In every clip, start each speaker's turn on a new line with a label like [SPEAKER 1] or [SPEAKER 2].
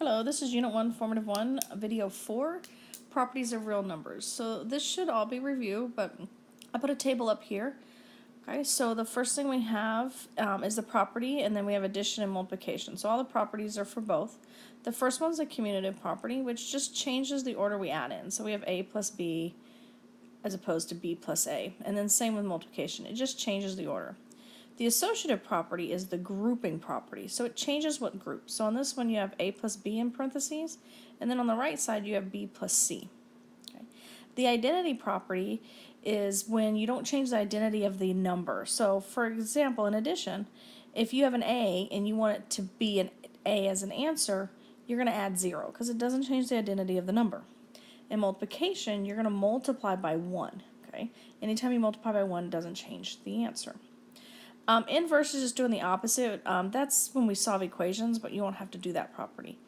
[SPEAKER 1] Hello, this is Unit 1, Formative 1, Video 4, Properties of Real Numbers. So this should all be review, but I put a table up here. Okay, so the first thing we have is the property, and then we have addition and multiplication. So all the properties are for both. The first one's a commutative property, which just changes the order we add in. So we have A plus B as opposed to B plus A. And then same with multiplication. It just changes the order. The associative property is the grouping property, so it changes what group. So on this one you have A plus B in parentheses, and then on the right side you have B plus C. Okay. The identity property is when you don't change the identity of the number. So for example, in addition, if you have an A and you want it to be an A as an answer, you're going to add 0 because it doesn't change the identity of the number. In multiplication, you're going to multiply by 1. Okay. Anytime you multiply by 1, it doesn't change the answer. Inverse is just doing the opposite. That's when we solve equations, but you won't have to do that property.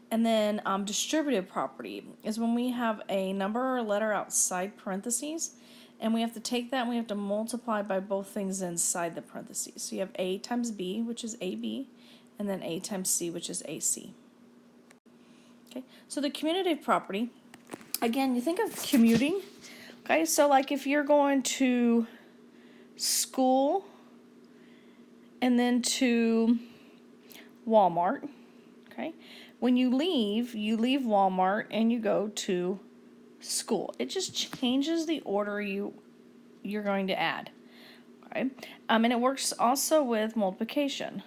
[SPEAKER 1] And then distributive property is when we have a number or a letter outside parentheses, and we have to take that and we have to multiply by both things inside the parentheses. So you have A times B, which is AB, and then A times C, which is AC. Okay, so the commutative property, again, you think of commuting. Okay, so like if you're going to school and then to Walmart, okay? When you leave Walmart and you go to school. It just changes the order you're going to add, okay? And it works also with multiplication,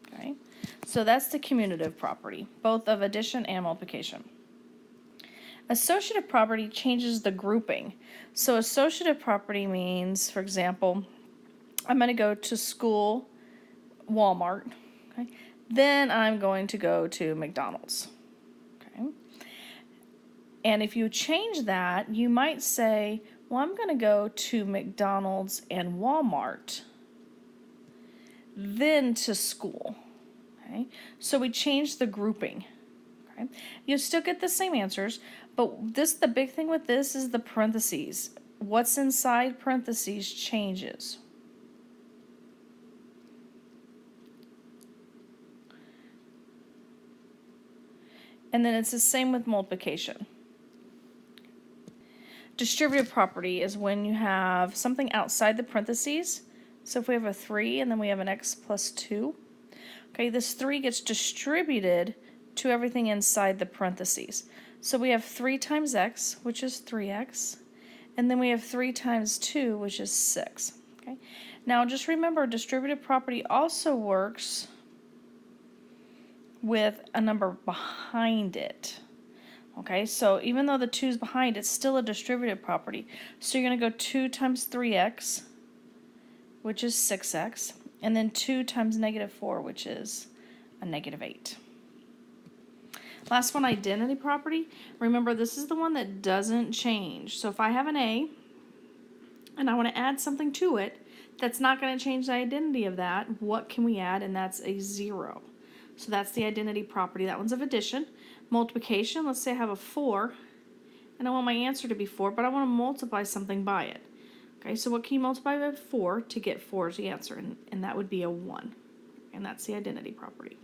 [SPEAKER 1] okay? So that's the commutative property, both of addition and multiplication. Associative property changes the grouping. So associative property means, for example, I'm going to go to school, Walmart, okay? Then I'm going to go to McDonald's, okay? And if you change that, you might say, well, I'm going to go to McDonald's and Walmart, then to school, okay? So we change the grouping. Okay. You still get the same answers, but the big thing with this is the parentheses. What's inside parentheses changes. And then it's the same with multiplication. Distributive property is when you have something outside the parentheses. So if we have a 3 and then we have an x plus 2, okay, this 3 gets distributed to everything inside the parentheses. So we have 3 times x, which is 3x, and then we have 3 times 2, which is 6. Okay. Now just remember, distributive property also works with a number behind it. Okay, so even though the 2 is behind, it's still a distributive property. So you're going to go 2 times 3x, which is 6x, and then 2 times negative 4, which is a negative 8. Last one, identity property. Remember, this is the one that doesn't change. So if I have an A and I want to add something to it, that's not going to change the identity of that. What can we add? And that's a 0. So that's the identity property. That one's of addition. Multiplication, let's say I have a 4 and I want my answer to be 4, but I want to multiply something by it. Okay, so what can you multiply by 4 to get 4 as the answer? And that would be a 1. And that's the identity property.